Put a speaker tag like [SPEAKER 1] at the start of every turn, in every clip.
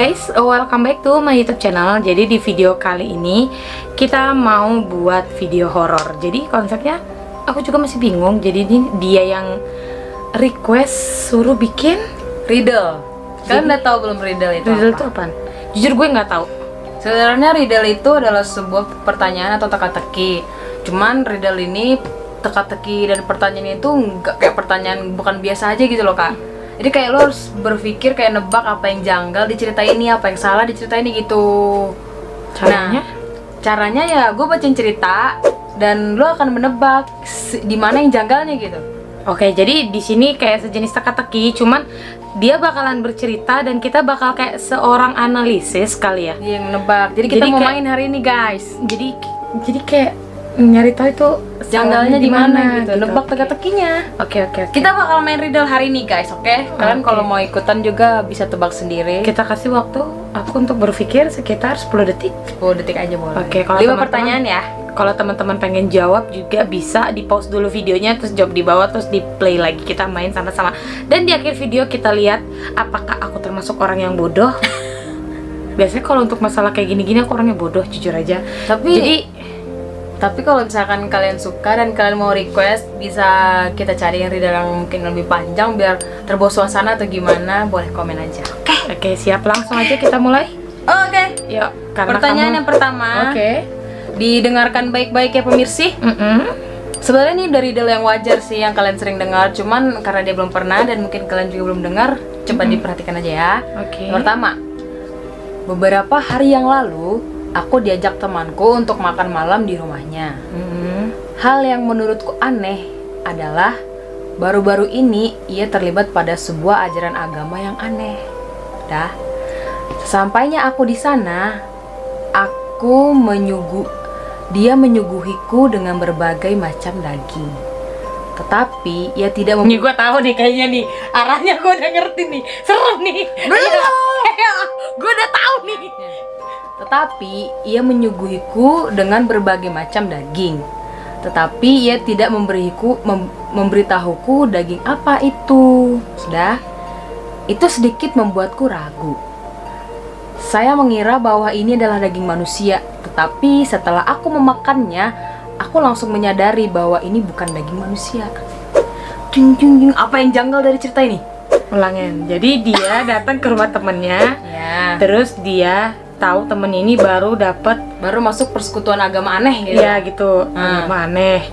[SPEAKER 1] guys, welcome back to my YouTube channel. Jadi di video kali ini kita mau buat video horor. Jadi konsepnya aku juga masih bingung. Jadi ini dia yang request suruh bikin
[SPEAKER 2] riddle. Kalian udah tahu belum riddle itu?
[SPEAKER 1] Riddle
[SPEAKER 2] apa?
[SPEAKER 1] itu apaan? Jujur gue nggak tahu.
[SPEAKER 2] Sebenarnya riddle itu adalah sebuah pertanyaan atau teka-teki. Cuman riddle ini teka-teki dan pertanyaan itu nggak kayak pertanyaan bukan biasa aja gitu loh kak. Jadi kayak lo harus berpikir kayak nebak apa yang janggal diceritain ini, apa yang salah diceritain ini gitu.
[SPEAKER 1] Caranya?
[SPEAKER 2] Nah, caranya ya gue bacain cerita dan lo akan menebak di mana yang janggalnya gitu.
[SPEAKER 1] Oke, jadi di sini kayak sejenis teka-teki, cuman dia bakalan bercerita dan kita bakal kayak seorang analisis kali ya.
[SPEAKER 2] Yang nebak. Jadi kita mau main hari ini guys.
[SPEAKER 1] Jadi kayak nyari tahu itu
[SPEAKER 2] janggalnya di mana gitu. Nebak teka-tekinya.
[SPEAKER 1] Oke.
[SPEAKER 2] Kita bakal main riddle hari ini guys, oke? Kalian kalau mau ikutan juga bisa tebak sendiri.
[SPEAKER 1] Kita kasih waktu aku untuk berpikir sekitar 10 detik.
[SPEAKER 2] 10 detik aja boleh.
[SPEAKER 1] Oke, kalau
[SPEAKER 2] 5 pertanyaan ya.
[SPEAKER 1] Kalau teman-teman pengen jawab juga bisa di pause dulu videonya, terus jawab di bawah, terus di play lagi, kita main sama-sama. Dan di akhir video kita lihat apakah aku termasuk orang yang bodoh. Biasanya kalau untuk masalah kayak gini-gini aku orangnya bodoh, jujur aja. Tapi
[SPEAKER 2] kalau misalkan kalian suka dan kalian mau request, bisa kita cari yang riddle yang mungkin lebih panjang biar terbawa suasana atau gimana, boleh komen aja.
[SPEAKER 1] Oke, siap, langsung aja kita mulai.
[SPEAKER 2] Oke.
[SPEAKER 1] Yuk,
[SPEAKER 2] Pertanyaan yang pertama.
[SPEAKER 1] Oke.
[SPEAKER 2] Didengarkan baik-baik ya pemirsa. Sebenarnya ini dari riddle yang wajar sih yang kalian sering dengar, cuman karena dia belum pernah dan mungkin kalian juga belum dengar, coba diperhatikan aja ya.
[SPEAKER 1] Oke.
[SPEAKER 2] Yang pertama, beberapa hari yang lalu aku diajak temanku untuk makan malam di rumahnya. Hal yang menurutku aneh adalah baru-baru ini ia terlibat pada sebuah ajaran agama yang aneh. Sesampainya aku di sana, dia menyuguhiku dengan berbagai macam daging. Tetapi ia tidak
[SPEAKER 1] Ini gue tahu nih kayaknya nih arahnya, gue udah ngerti nih. Serem nih.
[SPEAKER 2] Belum.
[SPEAKER 1] Gue udah tahu nih.
[SPEAKER 2] Tetapi ia menyuguhiku dengan berbagai macam daging. Tetapi ia tidak memberitahuku daging apa itu. Sudah. Itu sedikit membuatku ragu. Saya mengira bahwa ini adalah daging manusia, tetapi setelah aku memakannya, aku langsung menyadari bahwa ini bukan daging manusia. Apa yang janggal dari cerita ini?
[SPEAKER 1] Ulangin. Jadi dia datang ke rumah temennya,
[SPEAKER 2] Ya.
[SPEAKER 1] terus dia tahu temennya ini baru
[SPEAKER 2] masuk persekutuan agama aneh gitu.
[SPEAKER 1] Iya gitu, agama aneh.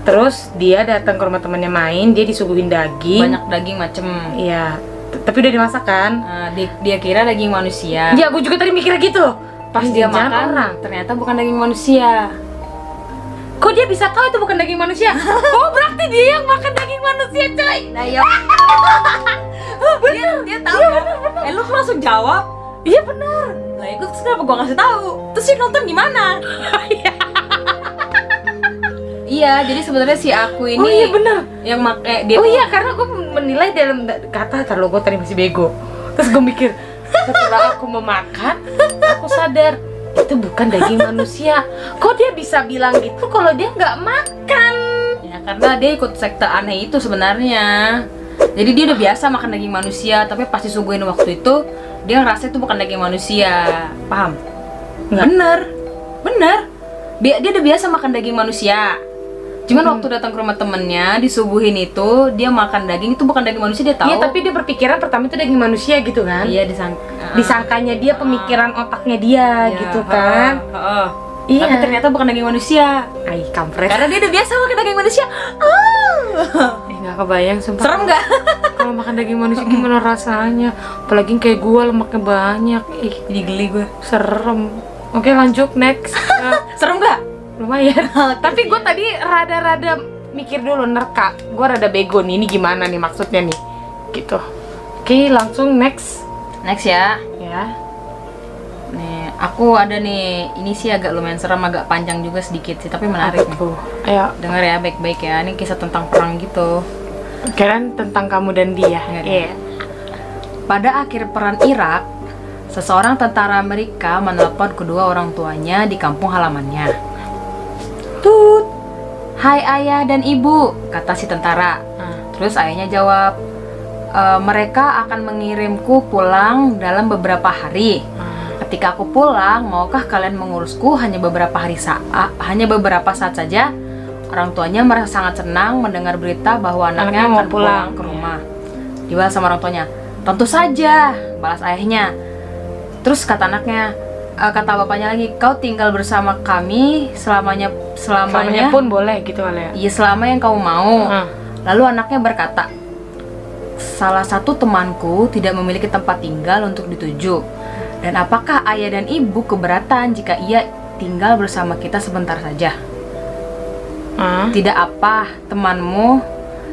[SPEAKER 1] Terus dia datang ke rumah temennya main, dia disuguhin daging.
[SPEAKER 2] Banyak daging macem.
[SPEAKER 1] Iya. Tapi udah dimasak kan?
[SPEAKER 2] Dia kira daging manusia.
[SPEAKER 1] Ya, gue juga tadi mikirnya gitu.
[SPEAKER 2] Pas dia makan, ternyata bukan daging manusia.
[SPEAKER 1] Kok dia bisa tahu itu bukan daging manusia? Oh, berarti dia yang makan daging manusia, coy.
[SPEAKER 2] Nah, ya. Dia tahu ya. Lu langsung jawab.
[SPEAKER 1] Iya benar.
[SPEAKER 2] Lah, itu kenapa gua ngasih tahu? Terus si nonton gimana? Iya, jadi sebenarnya si aku ini.
[SPEAKER 1] Oh iya benar.
[SPEAKER 2] Yang dia.
[SPEAKER 1] Oh iya, karena gue menilai dalam kata gue tadi masih bego. Terus gue mikir, setelah aku memakan, aku sadar itu bukan daging manusia. Kok dia bisa bilang gitu kalau dia nggak makan?
[SPEAKER 2] Ya karena dia ikut sekte aneh itu sebenarnya. Jadi dia udah biasa makan daging manusia, tapi pas disuguhin waktu itu dia ngerasa itu bukan daging manusia. Paham?
[SPEAKER 1] Nggak.
[SPEAKER 2] Bener. Dia udah biasa makan daging manusia. Cuman waktu datang ke rumah temennya disuguhin itu, dia makan daging itu bukan daging manusia, dia tahu.
[SPEAKER 1] Iya, tapi dia berpikiran pertama itu daging manusia gitu kan?
[SPEAKER 2] Iya,
[SPEAKER 1] disangkanya dia pemikiran otaknya dia gitu kan? Iya.
[SPEAKER 2] Tapi ternyata bukan daging manusia.
[SPEAKER 1] Ay, kampret.
[SPEAKER 2] Karena dia udah biasa makan daging manusia.
[SPEAKER 1] Nggak kebayang sumpah.
[SPEAKER 2] Serem nggak?
[SPEAKER 1] Kalau makan daging manusia gimana rasanya? Apalagi kayak gue lemaknya banyak. Ih,
[SPEAKER 2] Jadi geli gue.
[SPEAKER 1] serem. Oke, lanjut next.
[SPEAKER 2] Serem nggak?
[SPEAKER 1] Lumayan. Tapi gue tadi rada-rada mikir dulu, nerka. Gue rada bego nih, ini gimana nih maksudnya nih? Gitu. Oke, langsung next.
[SPEAKER 2] Next ya.
[SPEAKER 1] Ya.
[SPEAKER 2] Nih, aku ada nih. Ini sih agak lumayan serem, agak panjang juga sedikit sih, tapi menarik nih.
[SPEAKER 1] Ayo,
[SPEAKER 2] Dengar ya baik-baik ya. Ini kisah tentang perang gitu.
[SPEAKER 1] keren tentang kamu dan dia.
[SPEAKER 2] Iya. Pada akhir perang Irak, seseorang tentara Amerika menelpon kedua orang tuanya di kampung halamannya. Tut, hai ayah dan ibu, kata si tentara. Terus ayahnya jawab, mereka akan mengirimku pulang dalam beberapa hari. Ketika aku pulang, maukah kalian mengurusku hanya beberapa saat saja? Orang tuanya merasa sangat senang mendengar berita bahwa anaknya akan pulang ke rumah. Dibalas sama orang tuanya, tentu saja, balas ayahnya. Terus kata anaknya, kata bapaknya lagi, kau tinggal bersama kami selamanya
[SPEAKER 1] pun boleh gitu kali ya?
[SPEAKER 2] Iya, selama yang kau mau. Lalu anaknya berkata, salah satu temanku tidak memiliki tempat tinggal untuk dituju. Dan apakah ayah dan ibu keberatan jika ia tinggal bersama kita sebentar saja? Tidak apa, temanmu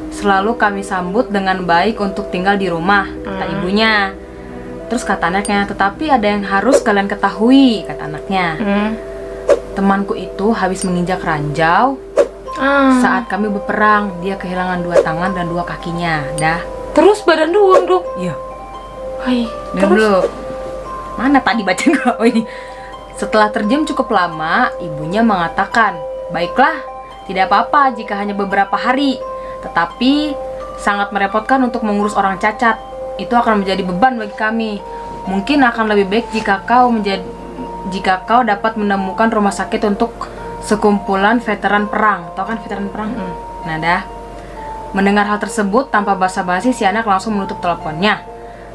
[SPEAKER 2] selalu kami sambut dengan baik untuk tinggal di rumah, kata ibunya. Terus kata anaknya, tetapi ada yang harus kalian ketahui, kata anaknya. Temanku itu habis menginjak ranjau saat kami berperang. Dia kehilangan 2 tangan dan 2 kakinya. Dah.
[SPEAKER 1] Terus badan doang dong?
[SPEAKER 2] Iya.
[SPEAKER 1] Hai.
[SPEAKER 2] Terus dulu. Mana tadi baca gak? Oh ini. Setelah terdiam cukup lama, ibunya mengatakan, baiklah, tidak apa-apa jika hanya beberapa hari, tetapi sangat merepotkan untuk mengurus orang cacat. Itu akan menjadi beban bagi kami. Mungkin akan lebih baik jika kau dapat menemukan rumah sakit untuk sekumpulan veteran perang. Tahu kan veteran perang? Nah dah. Mendengar hal tersebut tanpa basa-basi, si anak langsung menutup teleponnya.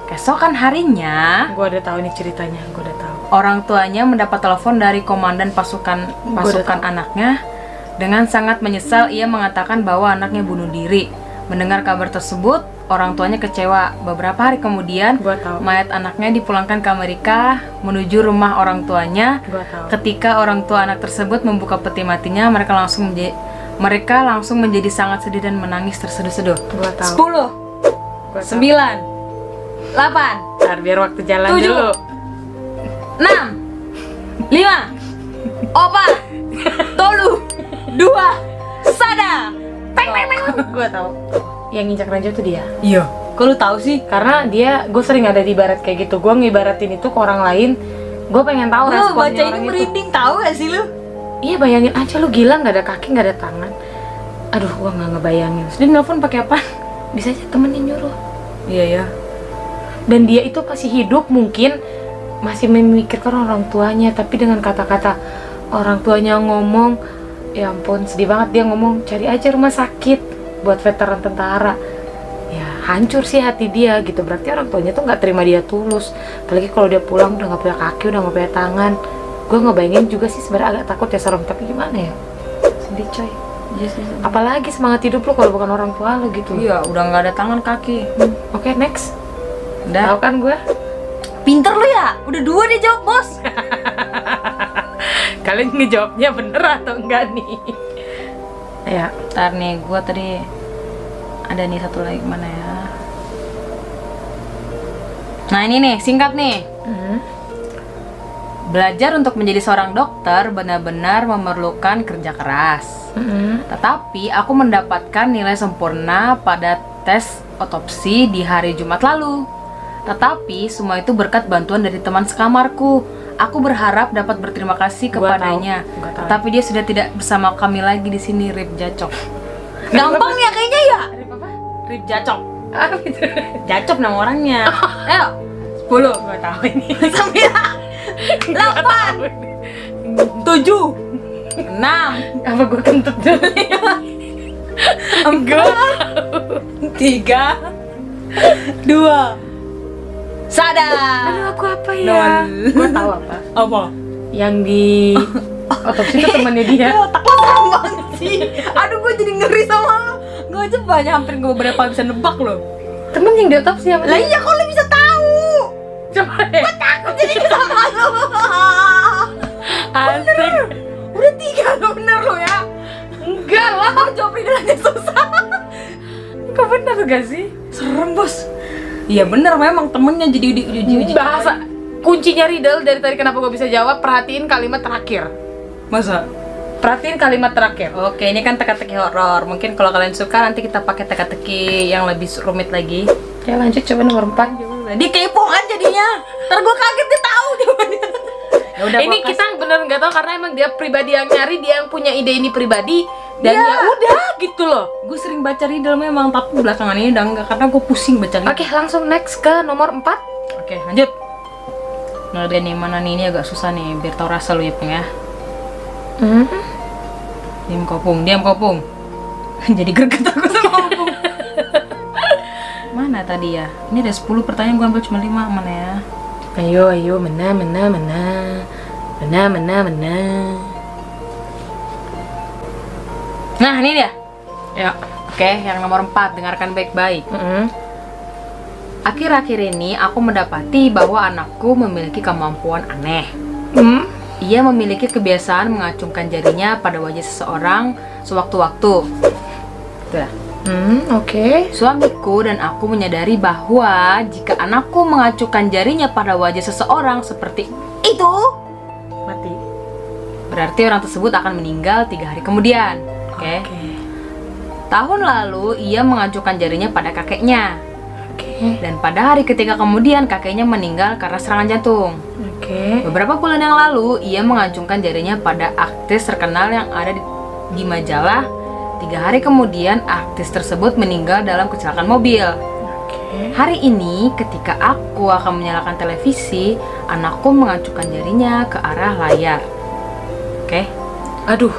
[SPEAKER 2] Keesokan harinya,
[SPEAKER 1] gue udah tahu nih ceritanya, gue udah tahu.
[SPEAKER 2] Orang tuanya mendapat telepon dari komandan pasukan anaknya. Dengan sangat menyesal, ia mengatakan bahwa anaknya bunuh diri. Mendengar kabar tersebut, orang tuanya kecewa. Beberapa hari kemudian, mayat anaknya dipulangkan ke Amerika menuju rumah orang tuanya. Ketika orang tua anak tersebut membuka peti matinya, mereka langsung menjadi sangat sedih dan menangis terseduh-seduh. 10, 9, 8,
[SPEAKER 1] biar waktu jalan
[SPEAKER 2] 7,
[SPEAKER 1] dulu.
[SPEAKER 2] 6, 5, 4, 2, sada.
[SPEAKER 1] Gue tahu. Yang nginjak ranjau tuh dia.
[SPEAKER 2] Iya. Kok lu tahu sih?
[SPEAKER 1] Karena gue sering ada di ibarat kayak gitu. Gue ngibaratin itu ke orang lain. Gue pengen tahu responnya
[SPEAKER 2] baca
[SPEAKER 1] orang
[SPEAKER 2] ini
[SPEAKER 1] itu.
[SPEAKER 2] merinding, tahu gak sih lu?
[SPEAKER 1] Iya, bayangin aja lu gila, nggak ada kaki, nggak ada tangan. Aduh, gue nggak ngebayangin. Terus dia nelfon pakai apa? Bisa aja temennya nyuruh.
[SPEAKER 2] Iya ya.
[SPEAKER 1] Dan dia itu masih hidup, mungkin masih memikirkan orang tuanya, tapi dengan kata-kata orang tuanya ngomong, ya ampun, sedih banget. Dia ngomong, cari aja rumah sakit buat veteran tentara. Ya hancur sih hati dia gitu. Berarti orang tuanya tuh nggak terima dia tulus. Apalagi kalau dia pulang udah nggak punya kaki, udah nggak punya tangan. Gue ngebayangin juga sih sebenarnya agak takut ya, serem, tapi gimana ya, sedih coy.
[SPEAKER 2] Yes.
[SPEAKER 1] Apalagi semangat hidup lo kalau bukan orang tua lo gitu.
[SPEAKER 2] Iya, udah nggak ada tangan kaki.
[SPEAKER 1] Oke, next.
[SPEAKER 2] Udah.
[SPEAKER 1] Tahu kan gue?
[SPEAKER 2] Pinter lu ya, udah 2 dia jawab, bos.
[SPEAKER 1] Kalian ngejawabnya bener atau enggak nih? Ya,
[SPEAKER 2] ntar nih, gue tadi ada nih satu lagi, mana ya? Nah ini nih, singkat nih. Belajar untuk menjadi seorang dokter benar-benar memerlukan kerja keras. Tetapi aku mendapatkan nilai sempurna pada tes otopsi di hari Jumat lalu. Tetapi semua itu berkat bantuan dari teman sekamarku. Aku berharap dapat berterima kasih kepadanya. Tetapi dia sudah tidak bersama kami lagi di sini. Rip Jacok. Gampang ya kayaknya ya. Rip Jacok. Jacok nama orangnya. Ayo. 10. Gak tahu ini. 9, 8, 7, 6.
[SPEAKER 1] Apa gue kentut dulu?
[SPEAKER 2] 4, 3, 2, sadar.
[SPEAKER 1] Aduh, aku apa ya? Gue tahu apa.
[SPEAKER 2] Apa?
[SPEAKER 1] Yang di otopsi itu temannya dia.
[SPEAKER 2] Otak lo serem banget sih. Aduh, gue jadi ngeri sama lo. Gue aja banyak, hampir gue beberapa bisa nebak lo.
[SPEAKER 1] Temen yang di otopsi apa?
[SPEAKER 2] Lah iya, kok lo bisa tahu?
[SPEAKER 1] Coba deh.
[SPEAKER 2] Gue takut jadi sama lo.
[SPEAKER 1] Asik.
[SPEAKER 2] Udah 3 lo, bener lo ya?
[SPEAKER 1] Enggak lah.
[SPEAKER 2] Kok jawab riddle-nya susah?
[SPEAKER 1] Kok bener gak sih?
[SPEAKER 2] Serem, bos. Iya bener, memang temennya jadi
[SPEAKER 1] bahasa kuncinya riddle dari tadi kenapa gue bisa jawab, perhatiin kalimat terakhir.
[SPEAKER 2] Masa?
[SPEAKER 1] Perhatiin kalimat terakhir.
[SPEAKER 2] Oke, ini kan teka-teki horor. Mungkin kalau kalian suka nanti kita pakai teka-teki yang lebih rumit lagi.
[SPEAKER 1] Ya lanjut, coba nomor 4.
[SPEAKER 2] Dia kepo kan jadinya. Ntar gue kaget dia tahu jawabannya.
[SPEAKER 1] Ya udah, ini kita bener nggak tahu karena emang dia pribadi yang nyari, dia yang punya ide ini pribadi. dan ya udah gitu loh.
[SPEAKER 2] Gue sering baca riddle memang, tapi belakangan ini udah enggak karena gue pusing baca riddle.
[SPEAKER 1] Oke, langsung next ke nomor 4.
[SPEAKER 2] Oke, lanjut. Nah, dia nih mana nih, ini agak susah nih, biar tau rasa lu ya, Pung ya. Diam kopung. Jadi greget aku sama Opung. Mana tadi ya? Ini ada 10 pertanyaan, gue ambil cuma 5. Mana ya?
[SPEAKER 1] Ayo, mana.
[SPEAKER 2] Nah, ini dia.
[SPEAKER 1] Ya.
[SPEAKER 2] Oke, yang nomor 4, dengarkan baik-baik. Akhir-akhir ini aku mendapati bahwa anakku memiliki kemampuan aneh. Ia memiliki kebiasaan mengacungkan jarinya pada wajah seseorang sewaktu-waktu. Sudah.
[SPEAKER 1] Oke.
[SPEAKER 2] Suamiku dan aku menyadari bahwa jika anakku mengacungkan jarinya pada wajah seseorang seperti itu,
[SPEAKER 1] Mati.
[SPEAKER 2] berarti orang tersebut akan meninggal 3 hari kemudian. Oke. Tahun lalu ia mengacungkan jarinya pada kakeknya.
[SPEAKER 1] Oke.
[SPEAKER 2] Dan pada hari ketiga kemudian kakeknya meninggal karena serangan jantung.
[SPEAKER 1] Oke.
[SPEAKER 2] Beberapa bulan yang lalu ia mengacungkan jarinya pada aktris terkenal yang ada di majalah. 3 hari kemudian aktris tersebut meninggal dalam kecelakaan mobil.
[SPEAKER 1] Oke.
[SPEAKER 2] Hari ini ketika aku akan menyalakan televisi, anakku mengacungkan jarinya ke arah layar. Oke.
[SPEAKER 1] Aduh.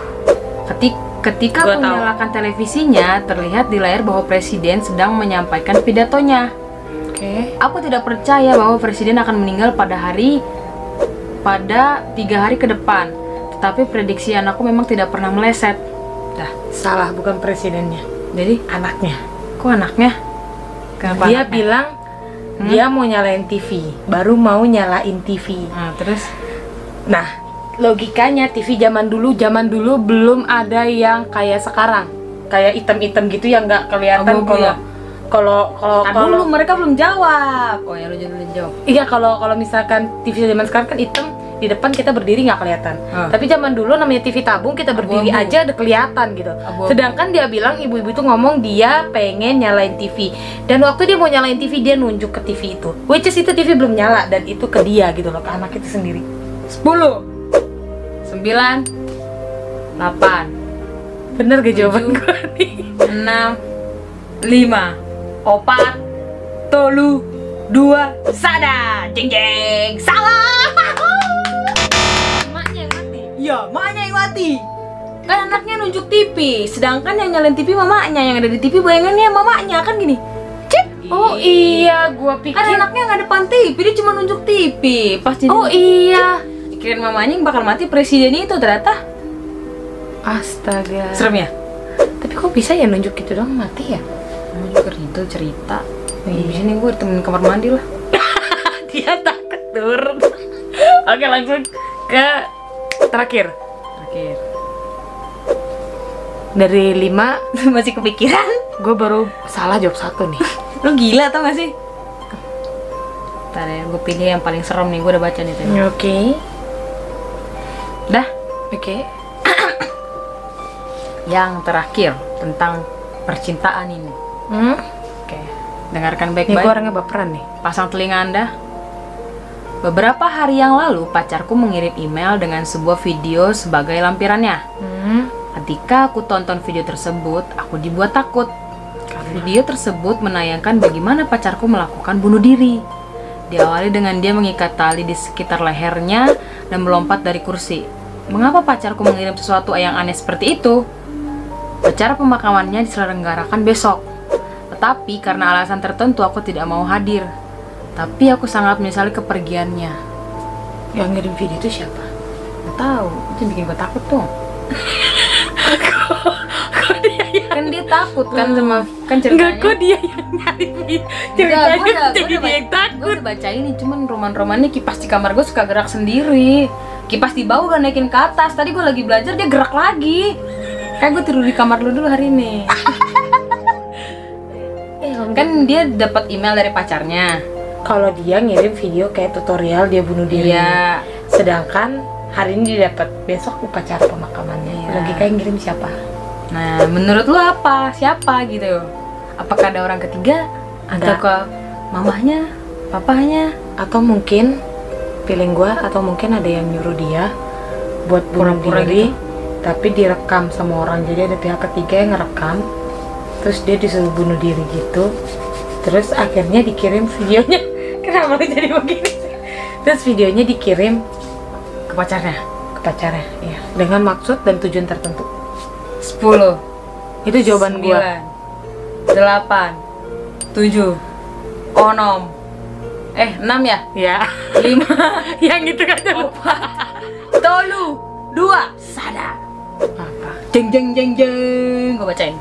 [SPEAKER 2] Ketika
[SPEAKER 1] Gua
[SPEAKER 2] aku
[SPEAKER 1] tahu.
[SPEAKER 2] menyalakan televisinya, terlihat di layar bahwa presiden sedang menyampaikan pidatonya.
[SPEAKER 1] Oke.
[SPEAKER 2] Aku tidak percaya bahwa presiden akan meninggal pada 3 hari ke depan. Tetapi prediksi anakku memang tidak pernah meleset. Dah.
[SPEAKER 1] Salah, bukan presidennya.
[SPEAKER 2] Jadi
[SPEAKER 1] Anaknya.
[SPEAKER 2] kok anaknya? Kenapa
[SPEAKER 1] Dia
[SPEAKER 2] anaknya?
[SPEAKER 1] bilang dia mau nyalain TV, baru mau nyalain TV.
[SPEAKER 2] Nah, terus
[SPEAKER 1] Nah, logikanya TV zaman dulu belum ada yang kayak sekarang, kayak item-item gitu yang nggak kelihatan.
[SPEAKER 2] Abu-abu ya?
[SPEAKER 1] Kalau
[SPEAKER 2] dulu mereka belum jawab. Oh ya, lu jawab.
[SPEAKER 1] iya, kalau misalkan TV zaman sekarang kan item, di depan kita berdiri nggak kelihatan. Tapi zaman dulu namanya TV tabung, kita berdiri
[SPEAKER 2] Abu-abu.
[SPEAKER 1] aja udah kelihatan gitu.
[SPEAKER 2] Abu-abu.
[SPEAKER 1] Sedangkan dia bilang, ibu-ibu itu ngomong dia pengen nyalain TV, dan waktu dia mau nyalain TV dia nunjuk ke TV itu, which is itu TV belum nyala, dan itu ke dia gitu loh, ke anak itu sendiri.
[SPEAKER 2] 10 9 8
[SPEAKER 1] Bener gak jawaban
[SPEAKER 2] 7,
[SPEAKER 1] gue nih?
[SPEAKER 2] 6 5 4 3 2 sada. Jeng jeng. Salah.
[SPEAKER 1] Emaknya yang mati.
[SPEAKER 2] Iya, maknya yang mati. Kan anaknya nunjuk TV, sedangkan yang nyalain TV mamanya, yang ada di TV bayangannya mamanya kan gini. Cip.
[SPEAKER 1] Oh iya, gua pikir.
[SPEAKER 2] Kan anaknya nggak depan TV, dia cuma nunjuk TV. Pas jadi
[SPEAKER 1] Oh iya.
[SPEAKER 2] kirain mamanya yang bakal mati presiden itu, ternyata
[SPEAKER 1] Astaga.
[SPEAKER 2] serem ya.
[SPEAKER 1] Tapi kok bisa ya nunjuk gitu doang mati ya?
[SPEAKER 2] Kamu juga itu cerita.
[SPEAKER 1] Iya.
[SPEAKER 2] Di sini gue temenin kamar mandi lah.
[SPEAKER 1] Dia takut turun. Oke, langsung ke terakhir.
[SPEAKER 2] Terakhir.
[SPEAKER 1] Dari 5,
[SPEAKER 2] Masih kepikiran?
[SPEAKER 1] gue baru salah jawab 1 nih.
[SPEAKER 2] Lu gila tau gak sih? Ntar ya, gue pilih yang paling serem nih, gue udah baca nih tadi.
[SPEAKER 1] Oke.
[SPEAKER 2] Dah,
[SPEAKER 1] Oke.
[SPEAKER 2] yang terakhir tentang percintaan ini. Oke, dengarkan
[SPEAKER 1] Nih gue
[SPEAKER 2] baik-baik.
[SPEAKER 1] orangnya baperan nih.
[SPEAKER 2] Pasang telinga Anda. Beberapa hari yang lalu, pacarku mengirim email dengan sebuah video sebagai lampirannya. Ketika aku tonton video tersebut, aku dibuat takut. Video tersebut menayangkan bagaimana pacarku melakukan bunuh diri. Diawali dengan dia mengikat tali di sekitar lehernya dan melompat dari kursi. Mengapa pacarku mengirim sesuatu yang aneh seperti itu? Acara pemakamannya diselenggarakan besok. Tetapi karena alasan tertentu aku tidak mau hadir. Tapi aku sangat menyesali kepergiannya.
[SPEAKER 1] Yang ngirim video itu siapa?
[SPEAKER 2] Gak tahu, itu bikin gue takut tuh.
[SPEAKER 1] Kok dia yang...
[SPEAKER 2] Kan dia takut kan sama kan ceritanya.
[SPEAKER 1] Enggak, kok dia yang nyari video?
[SPEAKER 2] Enggak,
[SPEAKER 1] Ceritanya jadi
[SPEAKER 2] gue
[SPEAKER 1] dia yang takut.
[SPEAKER 2] udah baca ini, cuman roman-romannya kipas di kamar gue suka gerak sendiri. Kipas di bawah udah naikin ke atas. Tadi gue lagi belajar dia gerak lagi. Kayak gue tidur di kamar lu dulu hari ini. Kan dia dapat email dari pacarnya.
[SPEAKER 1] Kalau dia ngirim video kayak tutorial dia bunuh diri.
[SPEAKER 2] Iya.
[SPEAKER 1] Sedangkan hari ini dia dapat, besok upacara pemakamannya.
[SPEAKER 2] Iya.
[SPEAKER 1] Logika yang ngirim siapa?
[SPEAKER 2] Nah, menurut lu apa? Siapa gitu? Apakah ada orang ketiga? Atau
[SPEAKER 1] Enggak.
[SPEAKER 2] ke mamahnya, papahnya?
[SPEAKER 1] Atau mungkin feeling gua, atau mungkin ada yang nyuruh dia buat bunuh
[SPEAKER 2] Pura-pura
[SPEAKER 1] diri, tapi direkam sama orang. Jadi ada pihak ketiga yang ngerekam, terus dia disuruh bunuh diri gitu. Terus akhirnya dikirim videonya. Kenapa jadi begini? Terus videonya dikirim
[SPEAKER 2] Ke pacarnya.
[SPEAKER 1] ke pacarnya, ya, dengan maksud dan tujuan tertentu.
[SPEAKER 2] 10.
[SPEAKER 1] Itu jawaban gua.
[SPEAKER 2] 8 7 6 ya?
[SPEAKER 1] Ya.
[SPEAKER 2] 5
[SPEAKER 1] Yang itu kan lupa.
[SPEAKER 2] Tolu 2 Sada.
[SPEAKER 1] Apa?
[SPEAKER 2] Jeng jeng jeng jeng. Gue bacain.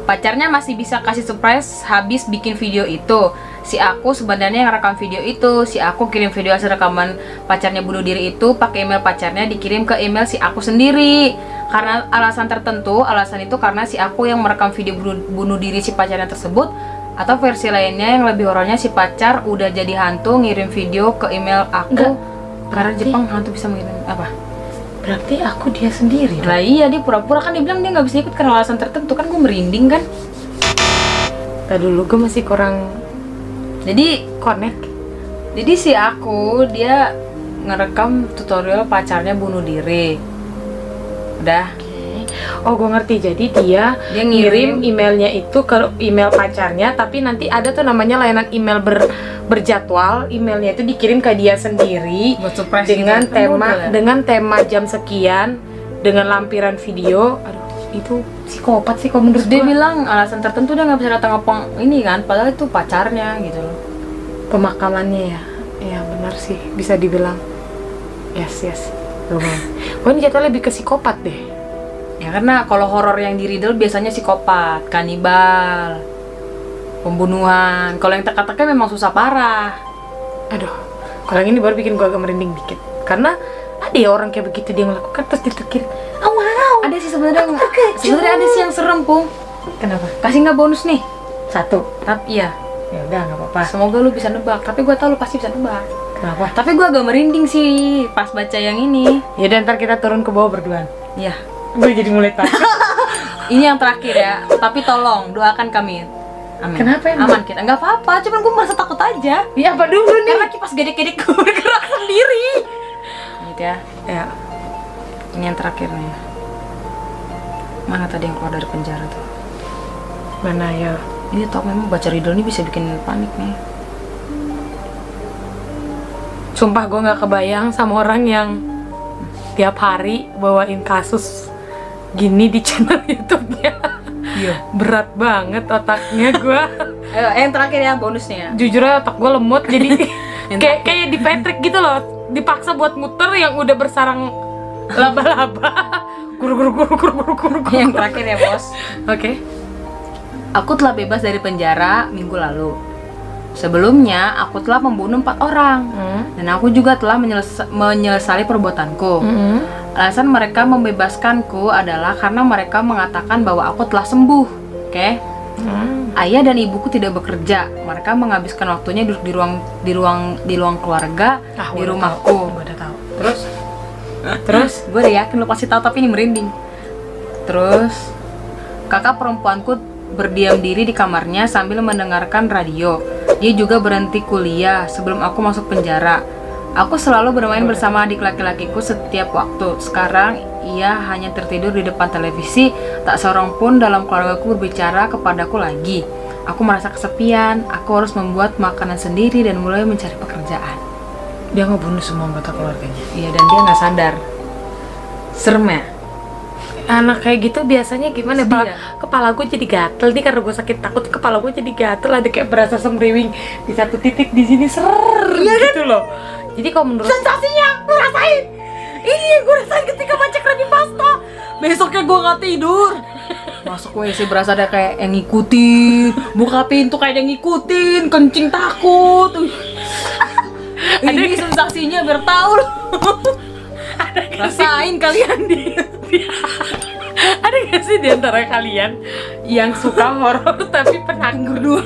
[SPEAKER 2] Pacarnya masih bisa kasih surprise habis bikin video itu. Si aku sebenarnya yang rekam video itu. Si aku kirim video hasil rekaman pacarnya bunuh diri itu pakai email pacarnya, dikirim ke email si aku sendiri. Karena alasan tertentu, alasan itu karena si aku yang merekam video bunuh diri si pacarnya tersebut. Atau versi lainnya yang lebih horornya, si pacar udah jadi hantu ngirim video ke email aku.
[SPEAKER 1] Enggak.
[SPEAKER 2] Karena
[SPEAKER 1] Berarti-
[SPEAKER 2] Jepang hantu bisa mengirim apa?
[SPEAKER 1] Berarti aku dia sendiri dong.
[SPEAKER 2] Lah iya, dia pura-pura, kan dia bilang dia nggak bisa ikut karena alasan tertentu. Kan gue merinding kan.
[SPEAKER 1] Tadi dulu gue masih kurang
[SPEAKER 2] Jadi
[SPEAKER 1] connect.
[SPEAKER 2] si aku dia ngerekam tutorial pacarnya bunuh diri. Udah.
[SPEAKER 1] Oh, gue ngerti. Jadi dia ngirim emailnya itu ke email pacarnya, tapi nanti ada tuh namanya layanan email berjadwal. Emailnya itu dikirim ke dia sendiri
[SPEAKER 2] Buat surprise
[SPEAKER 1] dengan
[SPEAKER 2] gitu. Kan
[SPEAKER 1] tema
[SPEAKER 2] udah ya?
[SPEAKER 1] dengan tema jam sekian dengan lampiran video. Aduh, itu psikopat sih kalau menurut
[SPEAKER 2] Terus dia
[SPEAKER 1] gua.
[SPEAKER 2] bilang alasan tertentu dia nggak bisa datang ke ini kan, padahal itu pacarnya gitu loh.
[SPEAKER 1] Pemakamannya ya. Ya benar sih, bisa dibilang. Yes. Lumayan. Gue ini jatuh lebih ke psikopat deh.
[SPEAKER 2] Ya karena kalau horor yang di Riddle biasanya psikopat, kanibal, pembunuhan. Kalau yang teka-teki memang susah parah.
[SPEAKER 1] Aduh, kalau yang ini baru bikin gue agak merinding dikit. Karena ada ya orang kayak begitu, dia ngelakukan terus ditekir. Oh wow.
[SPEAKER 2] Ada sih sebenarnya ada sih yang serem, Pung.
[SPEAKER 1] Kenapa?
[SPEAKER 2] Kasih nggak bonus nih?
[SPEAKER 1] 1.
[SPEAKER 2] Tapi iya,
[SPEAKER 1] Ya udah nggak apa-apa.
[SPEAKER 2] semoga lu bisa nebak. Tapi gue tau lu pasti bisa nebak.
[SPEAKER 1] Kenapa?
[SPEAKER 2] Tapi gue agak merinding sih pas baca yang ini.
[SPEAKER 1] Ya udah ntar kita turun ke bawah berduaan.
[SPEAKER 2] Iya.
[SPEAKER 1] Gue jadi mulai takut.
[SPEAKER 2] Ini yang terakhir ya. Tapi tolong doakan kami. Amin.
[SPEAKER 1] Kenapa emang?
[SPEAKER 2] Aman kita. Nggak apa-apa. Cuman gue merasa takut aja.
[SPEAKER 1] Ya apa dulu nih?
[SPEAKER 2] Karena kipas gedek-gedek gue bergerak sendiri. Gitu ya.
[SPEAKER 1] Ya.
[SPEAKER 2] Ini yang terakhir nih. Mana tadi yang keluar dari penjara tuh?
[SPEAKER 1] Mana ya?
[SPEAKER 2] Ini tau memang baca riddle ini bisa bikin panik nih.
[SPEAKER 1] Sumpah gue nggak kebayang sama orang yang tiap hari bawain kasus gini di channel YouTube-nya.
[SPEAKER 2] Iya.
[SPEAKER 1] Berat banget otaknya gue.
[SPEAKER 2] Ayo, yang terakhir ya bonusnya.
[SPEAKER 1] Jujur aja otak gue lemot jadi
[SPEAKER 2] Yang
[SPEAKER 1] kayak di Patrick gitu loh, dipaksa buat muter yang udah bersarang laba-laba. Guru.
[SPEAKER 2] Yang terakhir ya bos.
[SPEAKER 1] Oke.
[SPEAKER 2] Aku telah bebas dari penjara minggu lalu. Sebelumnya aku telah membunuh 4 orang. Dan aku juga telah menyelesaikan perbuatanku. Alasan mereka membebaskanku adalah karena mereka mengatakan bahwa aku telah sembuh. Oke? Ayah dan ibuku tidak bekerja. Mereka menghabiskan waktunya duduk di ruang keluarga di rumahku.
[SPEAKER 1] Gue udah tahu. Terus
[SPEAKER 2] Gue udah yakin lo pasti tahu tapi ini merinding. Terus kakak perempuanku berdiam diri di kamarnya sambil mendengarkan radio. Dia juga berhenti kuliah sebelum aku masuk penjara. Aku selalu bermain bersama adik laki-lakiku setiap waktu. Sekarang ia hanya tertidur di depan televisi. Tak seorang pun dalam keluargaku berbicara kepadaku lagi. Aku merasa kesepian. Aku harus membuat makanan sendiri dan mulai mencari pekerjaan.
[SPEAKER 1] dia ngebunuh semua anggota keluarganya.
[SPEAKER 2] Iya, dan dia nggak sadar. Serem ya?
[SPEAKER 1] Anak kayak gitu biasanya gimana?
[SPEAKER 2] Sedih ya?
[SPEAKER 1] Kepala gue jadi gatel nih karena gue sakit takut. Kepala gue jadi gatel, ada kayak berasa semriwing di satu titik di sini gitu loh. Jadi kalau menurut
[SPEAKER 2] Sensasinya, lu rasain. Ini yang gue rasain ketika baca creepypasta. Besoknya gue gak tidur. Masuk WC berasa ada kayak yang ngikutin. Buka pintu kayak yang ngikutin. Kencing takut. Ini sensasinya biar tahu loh. Rasain kalian di.
[SPEAKER 1] ada gak sih di antara kalian yang suka horor tapi penakut?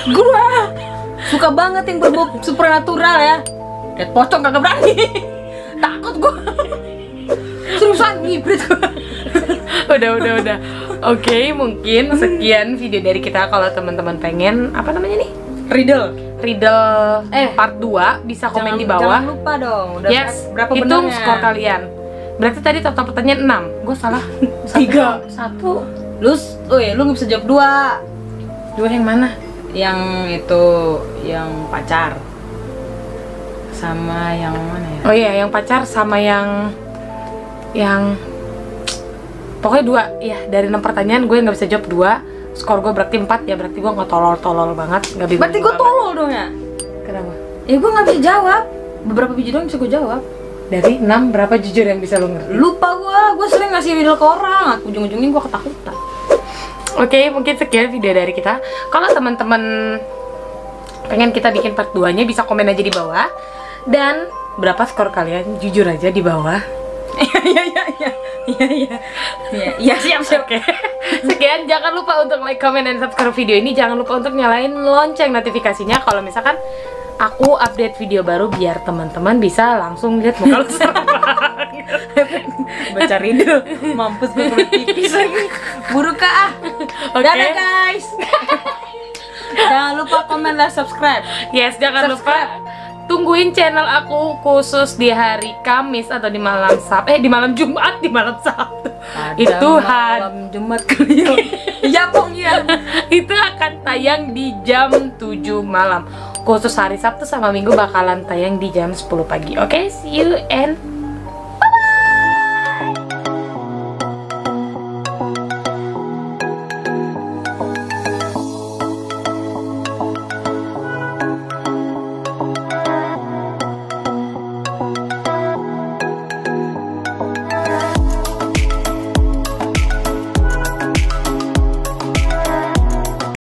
[SPEAKER 2] Gua suka banget yang berbau supernatural ya. Lihat pocong kagak berani. Takut gua. Seriusan ngibrit gua.
[SPEAKER 1] Udah. Oke, mungkin sekian video dari kita. Kalau teman-teman pengen apa namanya nih?
[SPEAKER 2] Riddle.
[SPEAKER 1] Part 2 bisa komen di bawah.
[SPEAKER 2] Jangan lupa dong. Udah
[SPEAKER 1] Yes,
[SPEAKER 2] berapa
[SPEAKER 1] hitung
[SPEAKER 2] benarnya?
[SPEAKER 1] skor kalian. Berarti tadi total pertanyaan 6. Gue salah
[SPEAKER 2] 3.
[SPEAKER 1] 1.
[SPEAKER 2] Lu nggak bisa jawab 2.
[SPEAKER 1] 2 yang mana?
[SPEAKER 2] Yang itu, yang pacar. Sama yang mana ya?
[SPEAKER 1] Oh iya, yang pacar sama yang pokoknya 2. Ya, dari 6 pertanyaan gue nggak bisa jawab 2. Skor gue berarti 4 ya, berarti gue nggak tolol banget, nggak bingung.
[SPEAKER 2] Berarti gue tolol dong ya?
[SPEAKER 1] Kenapa?
[SPEAKER 2] Ya gue nggak bisa jawab. Beberapa biji doang bisa gue jawab.
[SPEAKER 1] Dari 6 berapa jujur yang bisa lo ngerti?
[SPEAKER 2] Lupa gue sering ngasih riddle ke orang. Ujung-ujungnya gue ketakutan.
[SPEAKER 1] Oke, mungkin sekian video dari kita. Kalau teman-teman pengen kita bikin part 2-nya bisa komen aja di bawah. Dan berapa skor kalian? Jujur aja di bawah.
[SPEAKER 2] Iya, siap.
[SPEAKER 1] Oke. Sekian, jangan lupa untuk like, comment, dan subscribe video ini. Jangan lupa untuk nyalain lonceng notifikasinya kalau misalkan aku update video baru, biar teman-teman bisa langsung lihat muka lu serem banget.
[SPEAKER 2] Baca riddle, mampus gue perut pipis lagi. Buru kah?
[SPEAKER 1] Oke.
[SPEAKER 2] Dadah guys. Jangan lupa komen dan subscribe.
[SPEAKER 1] Yes, jangan lupa tungguin channel aku khusus di hari Kamis atau di malam di malam Jumat, di malam Sabtu. Itu
[SPEAKER 2] malam Jumat kali ya. Pokoknya
[SPEAKER 1] itu akan tayang di jam 7 malam. Khusus hari Sabtu sama Minggu bakalan tayang di jam 10 pagi. Oke, see you and